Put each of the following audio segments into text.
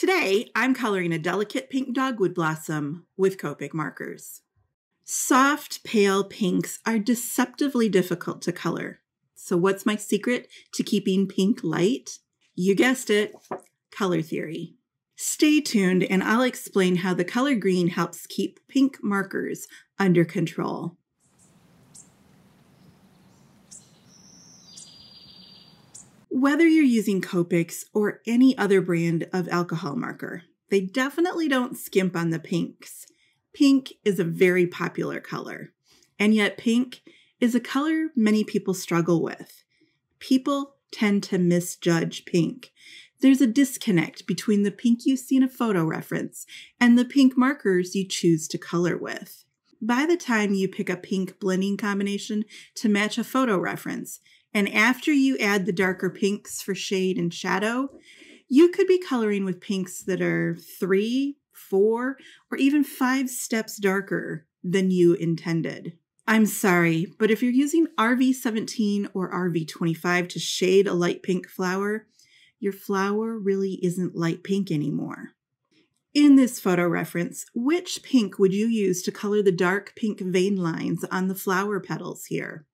Today, I'm coloring a delicate pink dogwood blossom with Copic markers. Soft, pale pinks are deceptively difficult to color. So what's my secret to keeping pink light? You guessed it, color theory. Stay tuned and I'll explain how the color green helps keep pink markers under control. Whether you're using Copics or any other brand of alcohol marker, they definitely don't skimp on the pinks. Pink is a very popular color, and yet pink is a color many people struggle with. People tend to misjudge pink. There's a disconnect between the pink you see in a photo reference and the pink markers you choose to color with. By the time you pick a pink blending combination to match a photo reference, and after you add the darker pinks for shade and shadow, you could be coloring with pinks that are 3, 4, or even 5 steps darker than you intended. I'm sorry, but if you're using RV 17 or RV 25 to shade a light pink flower, your flower really isn't light pink anymore. In this photo reference, which pink would you use to color the dark pink vein lines on the flower petals here?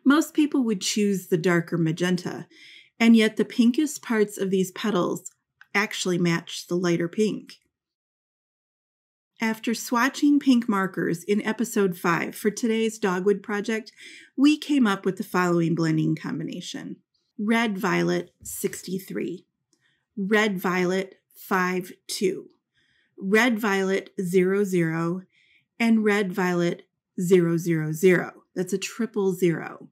Most people would choose the darker magenta, and yet the pinkest parts of these petals actually match the lighter pink. After swatching pink markers in episode 5 for today's Dogwood project, we came up with the following blending combination: Red Violet 63, Red Violet 52, Red Violet 00, and Red Violet 000. That's a 000.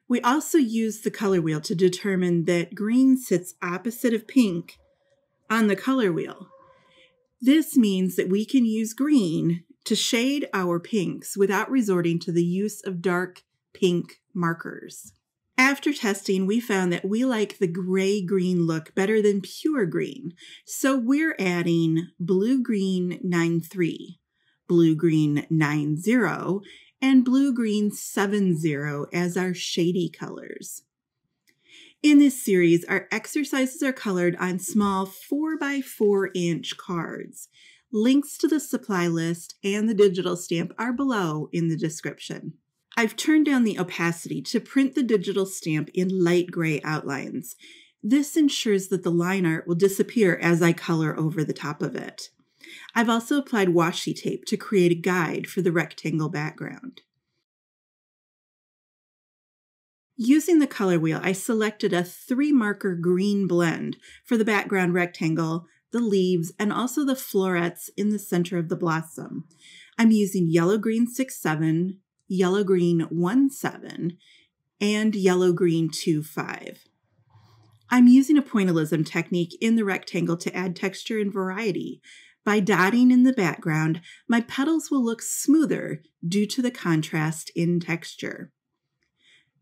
We also used the color wheel to determine that green sits opposite of pink on the color wheel. This means that we can use green to shade our pinks without resorting to the use of dark pink markers. After testing, we found that we like the gray-green look better than pure green, so we're adding blue-green 93, blue-green 90, and blue-green 70 as our shady colors. In this series, our exercises are colored on small 4x4 inch cards. Links to the supply list and the digital stamp are below in the description. I've turned down the opacity to print the digital stamp in light gray outlines. This ensures that the line art will disappear as I color over the top of it. I've also applied washi tape to create a guide for the rectangle background. Using the color wheel, I selected a 3-marker green blend for the background rectangle, the leaves, and also the florets in the center of the blossom. I'm using yellow-green 6-7, yellow-green 1-7, and yellow-green 2-5. I'm using a pointillism technique in the rectangle to add texture and variety. By dotting in the background, my petals will look smoother due to the contrast in texture.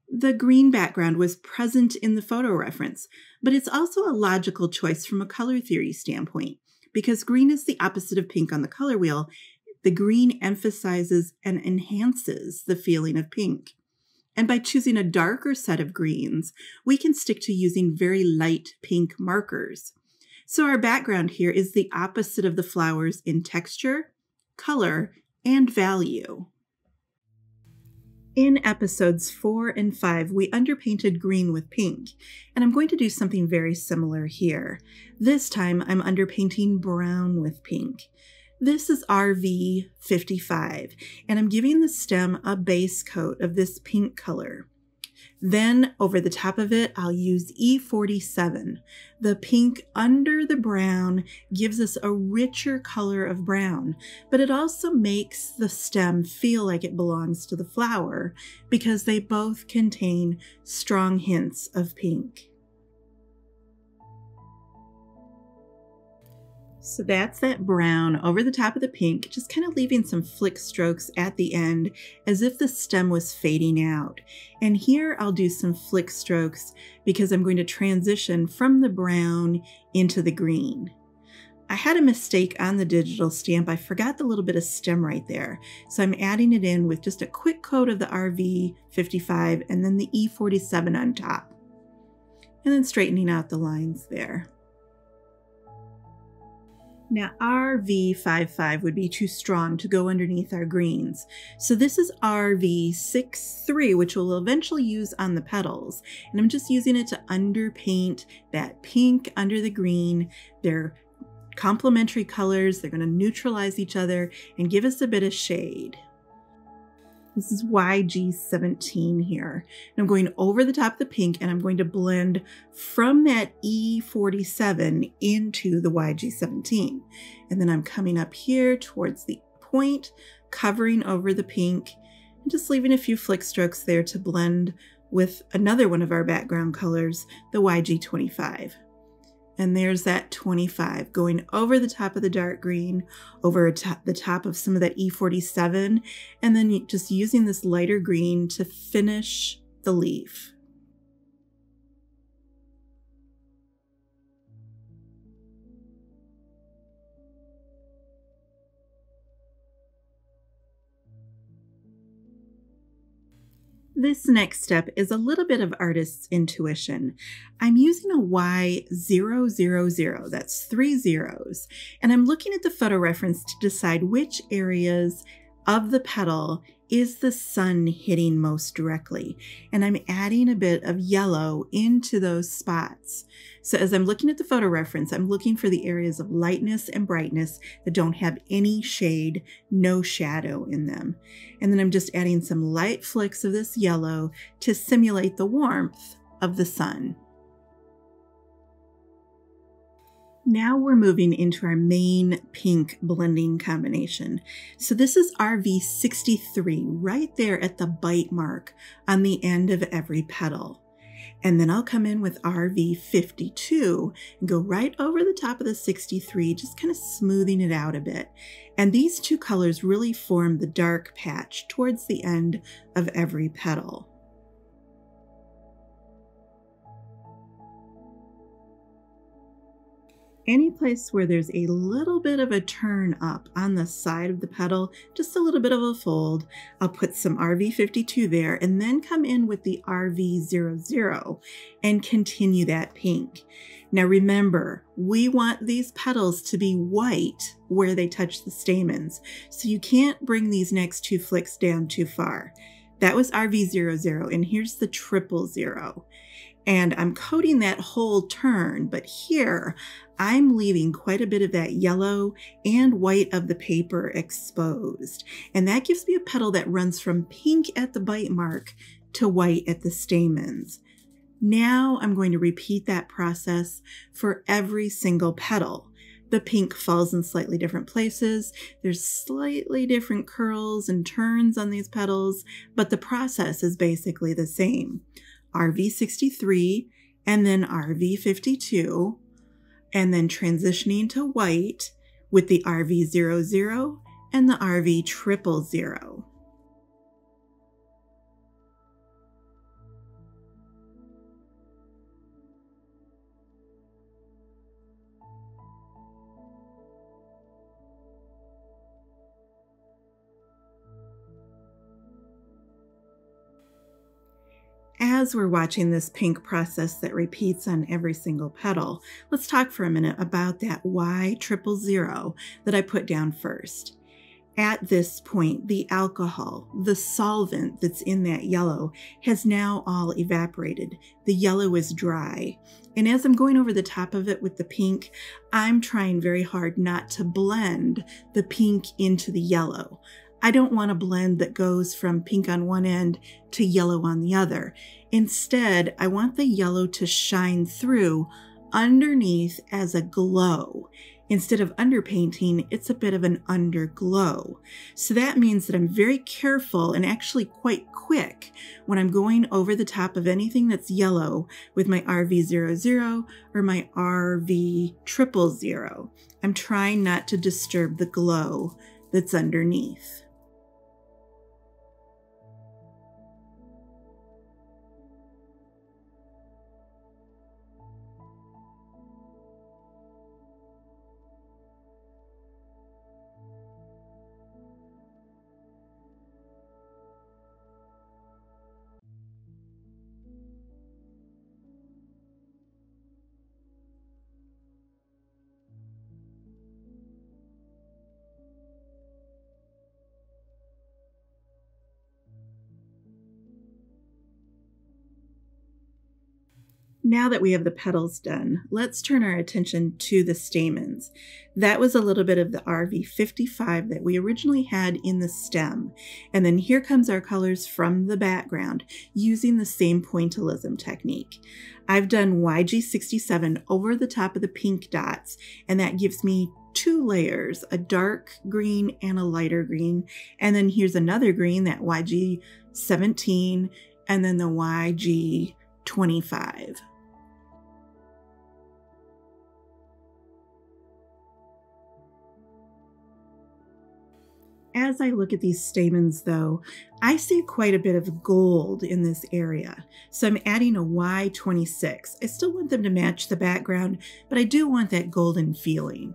The green background was present in the photo reference, but it's also a logical choice from a color theory standpoint. Because green is the opposite of pink on the color wheel, the green emphasizes and enhances the feeling of pink. And by choosing a darker set of greens, we can stick to using very light pink markers. So our background here is the opposite of the flowers in texture, color, and value. In episodes 4 and 5, we underpainted green with pink, and I'm going to do something very similar here. This time, I'm underpainting brown with pink. This is RV 55, and I'm giving the stem a base coat of this pink color. Then, over the top of it, I'll use E47. The pink under the brown gives us a richer color of brown, but it also makes the stem feel like it belongs to the flower because they both contain strong hints of pink. So that's that brown over the top of the pink, just kind of leaving some flick strokes at the end as if the stem was fading out. And here I'll do some flick strokes because I'm going to transition from the brown into the green. I had a mistake on the digital stamp. I forgot the little bit of stem right there. So I'm adding it in with just a quick coat of the RV 55 and then the E47 on top. And then straightening out the lines there. Now RV55 would be too strong to go underneath our greens. So this is RV63, which we'll eventually use on the petals. And I'm just using it to underpaint that pink under the green. They're complementary colors. They're going to neutralize each other and give us a bit of shade. This is YG17 here. And I'm going over the top of the pink and I'm going to blend from that E47 into the YG17. And then I'm coming up here towards the point, covering over the pink, and just leaving a few flick strokes there to blend with another one of our background colors, the YG25. And there's that 25 going over the top of the dark green, over the top of some of that E47, and then just using this lighter green to finish the leaf. This next step is a little bit of artist's intuition. I'm using a Y000, that's 3 zeros, and I'm looking at the photo reference to decide which areas of the petal is the sun hitting most directly. And I'm adding a bit of yellow into those spots. So as I'm looking at the photo reference, I'm looking for the areas of lightness and brightness that don't have any shade, no shadow in them. And then I'm just adding some light flicks of this yellow to simulate the warmth of the sun. Now we're moving into our main pink blending combination. So this is RV63 right there at the bite mark on the end of every petal. And then I'll come in with RV52 and go right over the top of the 63, just kind of smoothing it out a bit. And these two colors really form the dark patch towards the end of every petal. Any place where there's a little bit of a turn up on the side of the petal, just a little bit of a fold, I'll put some RV52 there and then come in with the RV00 and continue that pink. Now remember, we want these petals to be white where they touch the stamens, so you can't bring these next two flicks down too far. That was RV00, and here's the 000. And I'm coating that whole turn, but here I'm leaving quite a bit of that yellow and white of the paper exposed. And that gives me a petal that runs from pink at the bite mark to white at the stamens. Now I'm going to repeat that process for every single petal. The pink falls in slightly different places. There's slightly different curls and turns on these petals, but the process is basically the same. RV63 and then RV52, and then transitioning to white with the RV00 and the RV000. As we're watching this pink process that repeats on every single petal, let's talk for a minute about that Y000 that I put down first. At this point, the alcohol, the solvent that's in that yellow, has now all evaporated. The yellow is dry. And as I'm going over the top of it with the pink, I'm trying very hard not to blend the pink into the yellow. I don't want a blend that goes from pink on one end to yellow on the other. Instead, I want the yellow to shine through underneath as a glow. Instead of underpainting, it's a bit of an underglow. So that means that I'm very careful and actually quite quick when I'm going over the top of anything that's yellow with my RV00 or my RV000. I'm trying not to disturb the glow that's underneath. Now that we have the petals done, let's turn our attention to the stamens. That was a little bit of the RV 55 that we originally had in the stem. And then here comes our colors from the background using the same pointillism technique. I've done YG 67 over the top of the pink dots, and that gives me two layers, a dark green and a lighter green. And then here's another green, that YG 17, and then the YG 25. As I look at these stamens though, I see quite a bit of gold in this area. So I'm adding a Y26. I still want them to match the background, but I do want that golden feeling.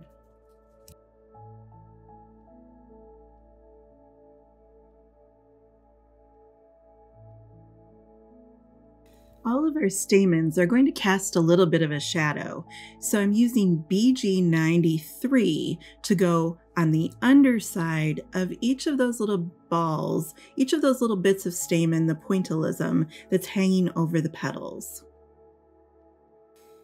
All of our stamens are going to cast a little bit of a shadow. So I'm using BG93 to go on the underside of each of those little balls, each of those little bits of stamen, the pointillism that's hanging over the petals.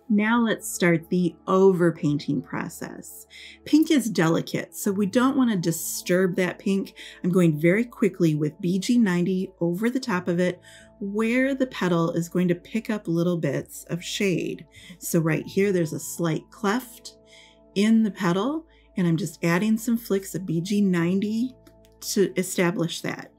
Now let's start the overpainting process. Pink is delicate, so we don't want to disturb that pink. I'm going very quickly with BG90 over the top of it, where the petal is going to pick up little bits of shade. So right here, there's a slight cleft in the petal, and I'm just adding some flicks of BG90 to establish that.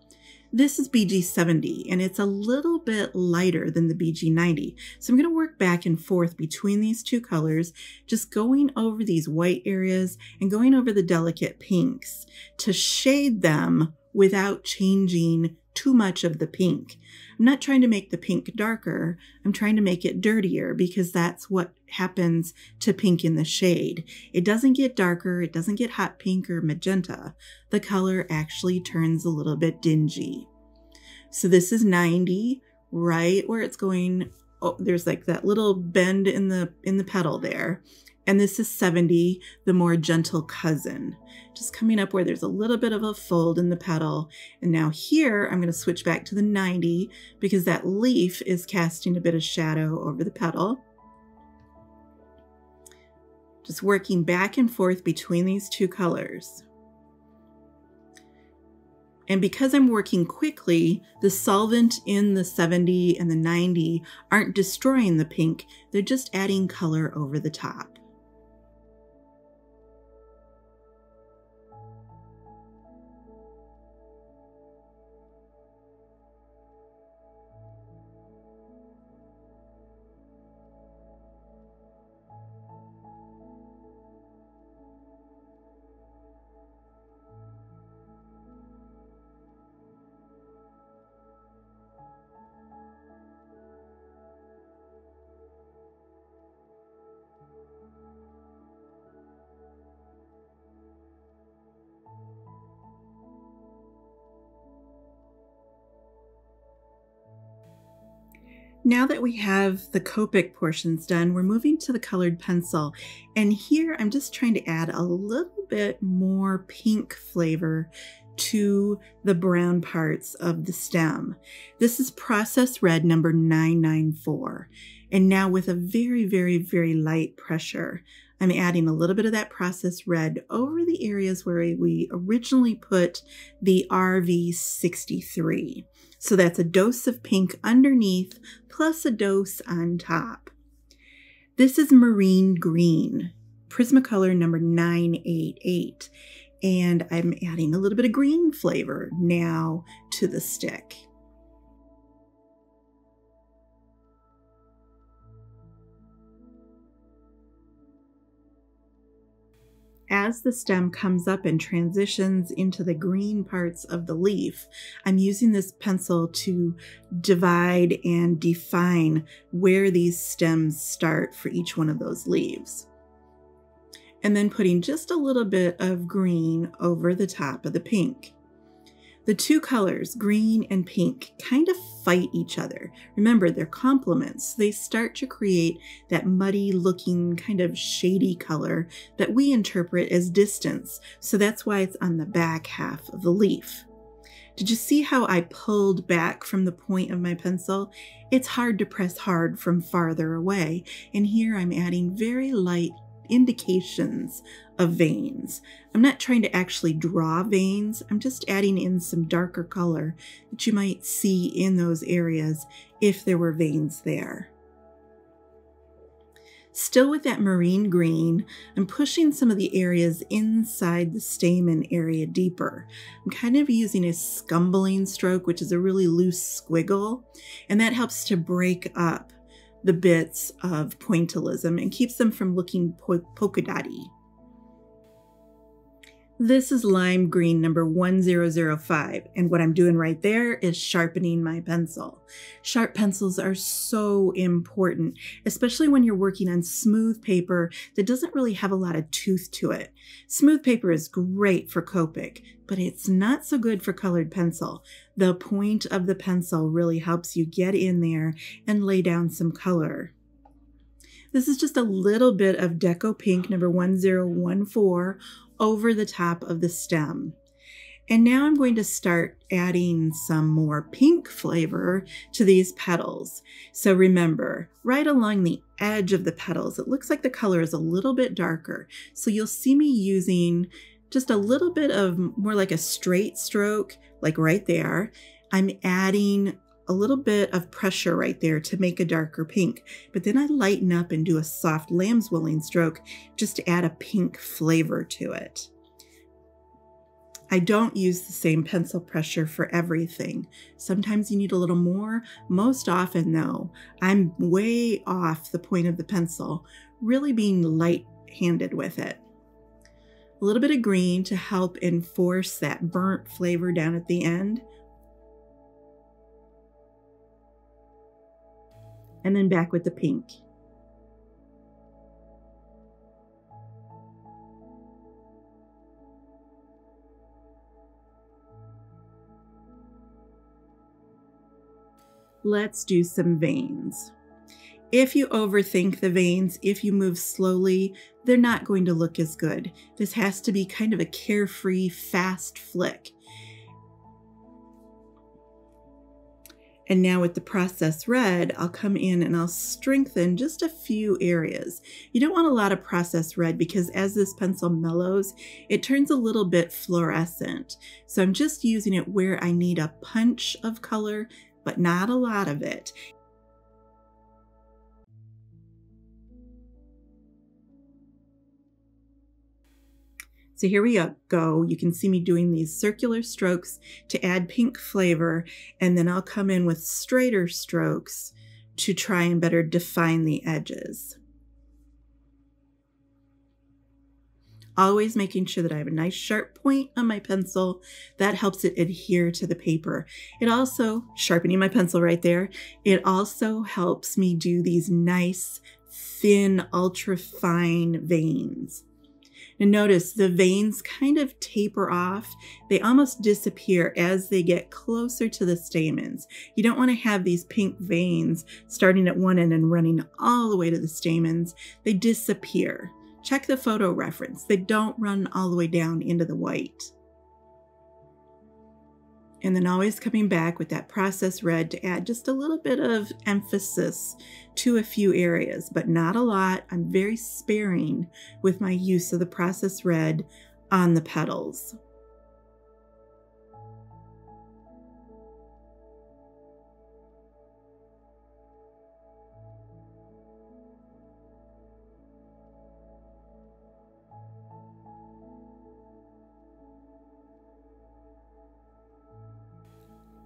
This is BG70, and it's a little bit lighter than the BG90. So I'm going to work back and forth between these two colors, just going over these white areas and going over the delicate pinks to shade them without changing too much of the pink. I'm not trying to make the pink darker. I'm trying to make it dirtier, because that's what happens to pink in the shade. It doesn't get darker. It doesn't get hot pink or magenta. The color actually turns a little bit dingy. So this is 90, right where it's going. Oh, there's like that little bend in the petal there. And this is 70, the more gentle cousin. Just coming up where there's a little bit of a fold in the petal. And now here, I'm going to switch back to the 90 because that leaf is casting a bit of shadow over the petal. Just working back and forth between these two colors. And because I'm working quickly, the solvent in the 70 and the 90 aren't destroying the pink. They're just adding color over the top. Now that we have the Copic portions done, we're moving to the colored pencil. And here I'm just trying to add a little bit more pink flavor to the brown parts of the stem. This is Process Red number 994. And now with a very, very, very light pressure, I'm adding a little bit of that Process Red over the areas where we originally put the RV 63. So that's a dose of pink underneath plus a dose on top. This is Marine Green, Prismacolor number 988. And I'm adding a little bit of green flavor now to the stick. As the stem comes up and transitions into the green parts of the leaf, I'm using this pencil to divide and define where these stems start for each one of those leaves. And then putting just a little bit of green over the top of the pink. The two colors, green and pink, kind of fight each other. Remember, they're complements. They start to create that muddy looking kind of shady color that we interpret as distance. So that's why it's on the back half of the leaf. Did you see how I pulled back from the point of my pencil? It's hard to press hard from farther away, and here I'm adding very light indications of veins. I'm not trying to actually draw veins, I'm just adding in some darker color that you might see in those areas if there were veins there. Still with that marine green, I'm pushing some of the areas inside the stamen area deeper. I'm kind of using a scumbling stroke, which is a really loose squiggle, and that helps to break up the bits of pointillism and keeps them from looking polka dotty. This is lime green number 1005, and what I'm doing right there is sharpening my pencil. Sharp pencils are so important, especially when you're working on smooth paper that doesn't really have a lot of tooth to it. Smooth paper is great for Copic, but it's not so good for colored pencil. The point of the pencil really helps you get in there and lay down some color. This is just a little bit of Deco Pink number 1014 over the top of the stem. And now I'm going to start adding some more pink flavor to these petals. So remember, right along the edge of the petals, it looks like the color is a little bit darker. So you'll see me using just a little bit of more like a straight stroke, like right there. I'm adding a little bit of pressure right there to make a darker pink, but then I lighten up and do a soft lambswooling stroke just to add a pink flavor to it. I don't use the same pencil pressure for everything. Sometimes you need a little more. Most often though, I'm way off the point of the pencil, really being light-handed with it. A little bit of green to help enforce that burnt flavor down at the end. And then back with the pink. Let's do some veins. If you overthink the veins, if you move slowly, they're not going to look as good. This has to be kind of a carefree, fast flick. And now with the processed red, I'll come in and I'll strengthen just a few areas. You don't want a lot of processed red because as this pencil mellows, it turns a little bit fluorescent. So I'm just using it where I need a punch of color, but not a lot of it. So here we go. You can see me doing these circular strokes to add pink flavor, and then I'll come in with straighter strokes to try and better define the edges. Always making sure that I have a nice sharp point on my pencil. That helps it adhere to the paper. It also, sharpening my pencil right there, it also helps me do these nice, thin, ultra fine veins. And notice the veins kind of taper off. They almost disappear as they get closer to the stamens. You don't want to have these pink veins starting at one end and running all the way to the stamens. They disappear. Check the photo reference. They don't run all the way down into the white. And then always coming back with that processed red to add just a little bit of emphasis to a few areas, but not a lot. I'm very sparing with my use of the processed red on the petals.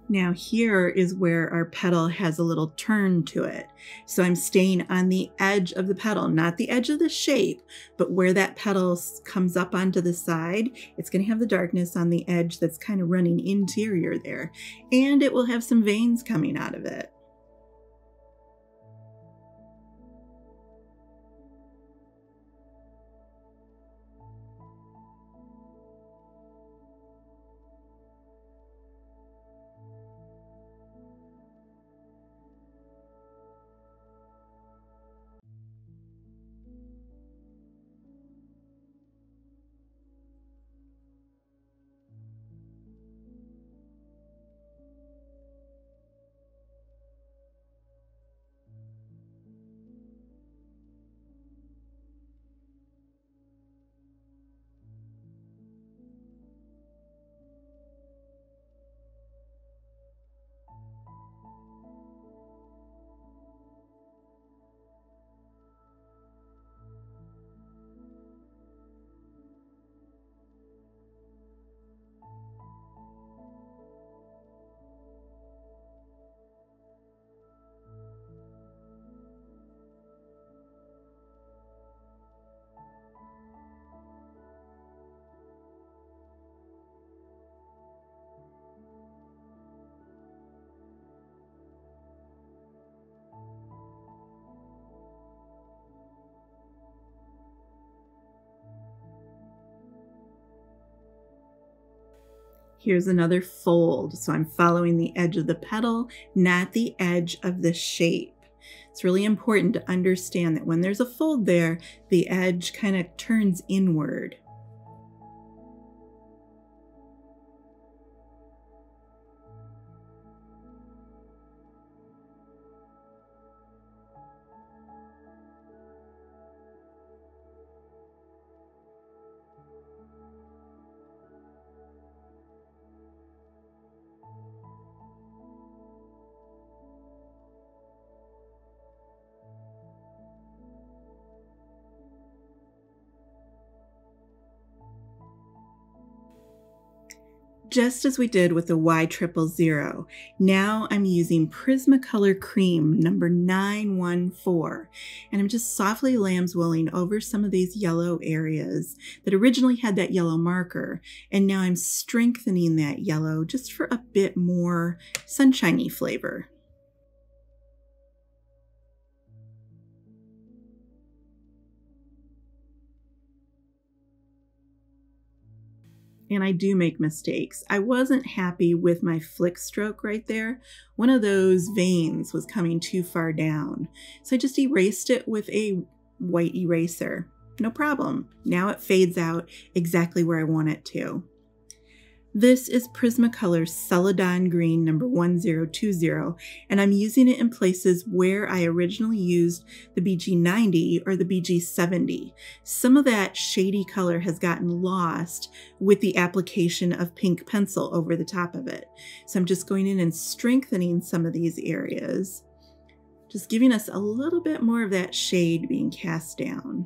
Now here is where our petal has a little turn to it. So I'm staying on the edge of the petal, not the edge of the shape, but where that petal comes up onto the side, it's going to have the darkness on the edge that's kind of running interior there. And it will have some veins coming out of it. Here's another fold. So I'm following the edge of the petal, not the edge of the shape. It's really important to understand that when there's a fold there, the edge kind of turns inward. Just as we did with the Y000, now I'm using Prismacolor Cream number 914, and I'm just softly lambswilling over some of these yellow areas that originally had that yellow marker, and now I'm strengthening that yellow just for a bit more sunshiny flavor. And I do make mistakes. I wasn't happy with my flick stroke right there. One of those veins was coming too far down. So I just erased it with a white eraser. No problem. Now it fades out exactly where I want it to. This is Prismacolor Celadon Green number 1020, and I'm using it in places where I originally used the BG90 or the BG70. Some of that shady color has gotten lost with the application of pink pencil over the top of it. So I'm just going in and strengthening some of these areas, just giving us a little bit more of that shade being cast down.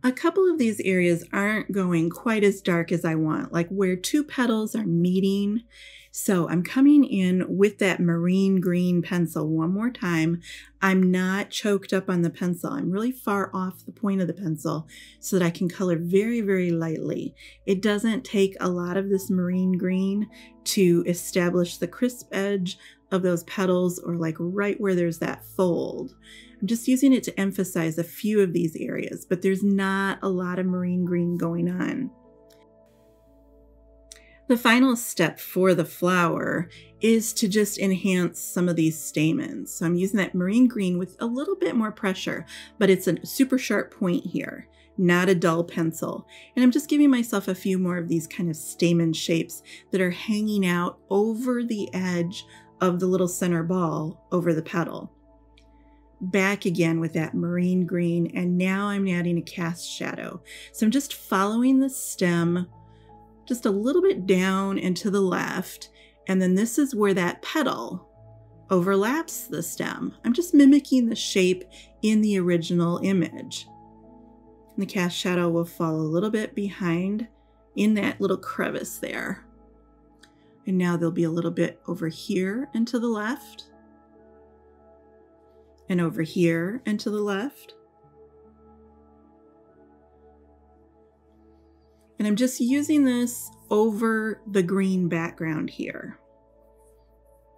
A couple of these areas aren't going quite as dark as I want, like where two petals are meeting. So I'm coming in with that marine green pencil one more time. I'm not choked up on the pencil. I'm really far off the point of the pencil so that I can color very, very lightly. It doesn't take a lot of this marine green to establish the crisp edge of those petals or like right where there's that fold. I'm just using it to emphasize a few of these areas, but there's not a lot of marine green going on. The final step for the flower is to just enhance some of these stamens. So I'm using that marine green with a little bit more pressure, but it's a super sharp point here, not a dull pencil. And I'm just giving myself a few more of these kind of stamen shapes that are hanging out over the edge of the little center ball over the petal. Back again with that marine green, and now I'm adding a cast shadow. So I'm just following the stem just a little bit down and to the left, and then this is where that petal overlaps the stem. I'm just mimicking the shape in the original image. And the cast shadow will fall a little bit behind in that little crevice there. And now there'll be a little bit over here and to the left, and over here and to the left. And I'm just using this over the green background here.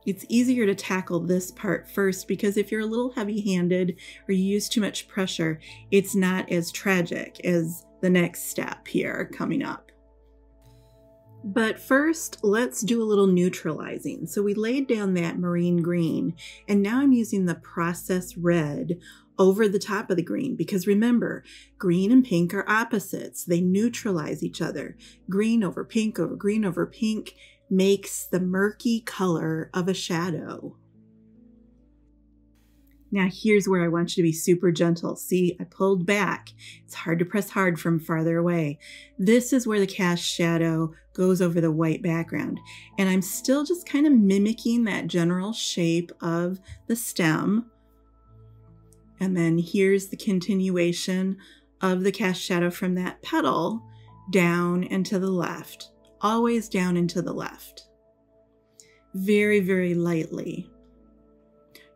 It's easier to tackle this part first because if you're a little heavy-handed or you use too much pressure, it's not as tragic as the next step here coming up. But first, let's do a little neutralizing. So we laid down that marine green, and now I'm using the process red over the top of the green, because remember, green and pink are opposites. They neutralize each other. Green over pink over green over pink makes the murky color of a shadow. Now here's where I want you to be super gentle. See, I pulled back. It's hard to press hard from farther away. This is where the cast shadow goes over the white background. And I'm still just kind of mimicking that general shape of the stem. And then here's the continuation of the cast shadow from that petal down and to the left. Always down and to the left. Very, very lightly.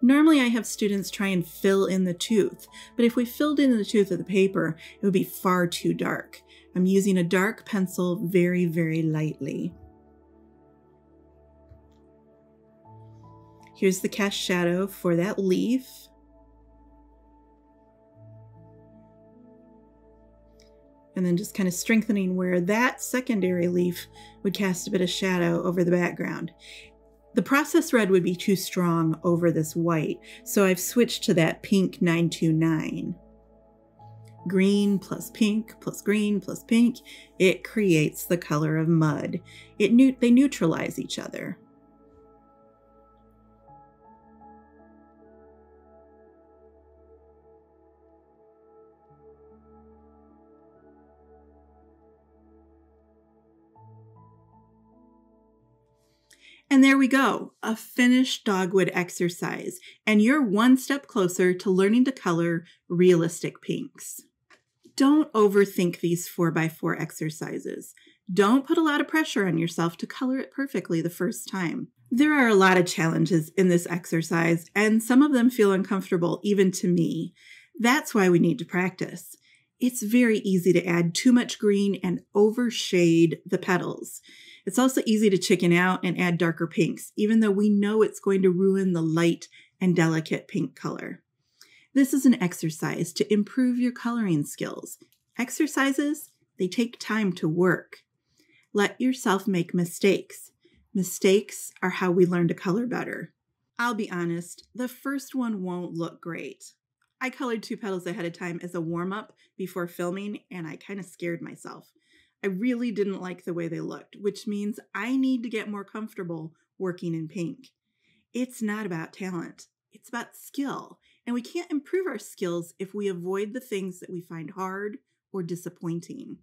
Normally I have students try and fill in the tooth, but if we filled in the tooth of the paper, it would be far too dark. I'm using a dark pencil very, very lightly. Here's the cast shadow for that leaf. And then just kind of strengthening where that secondary leaf would cast a bit of shadow over the background. The process red would be too strong over this white, so I've switched to that pink 929. Green plus pink plus green plus pink, it creates the color of mud. They neutralize each other. And there we go, a finished dogwood exercise, and you're one step closer to learning to color realistic pinks. Don't overthink these 4x4 exercises. Don't put a lot of pressure on yourself to color it perfectly the first time. There are a lot of challenges in this exercise, and some of them feel uncomfortable even to me. That's why we need to practice. It's very easy to add too much green and overshade the petals. It's also easy to chicken out and add darker pinks, even though we know it's going to ruin the light and delicate pink color. This is an exercise to improve your coloring skills. Exercises, they take time to work. Let yourself make mistakes. Mistakes are how we learn to color better. I'll be honest, the first one won't look great. I colored 2 petals ahead of time as a warm-up before filming, and I kind of scared myself. I really didn't like the way they looked, which means I need to get more comfortable working in pink. It's not about talent, it's about skill, and we can't improve our skills if we avoid the things that we find hard or disappointing.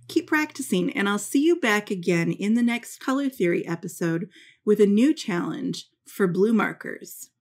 Keep practicing, and I'll see you back again in the next color theory episode with a new challenge for blue markers.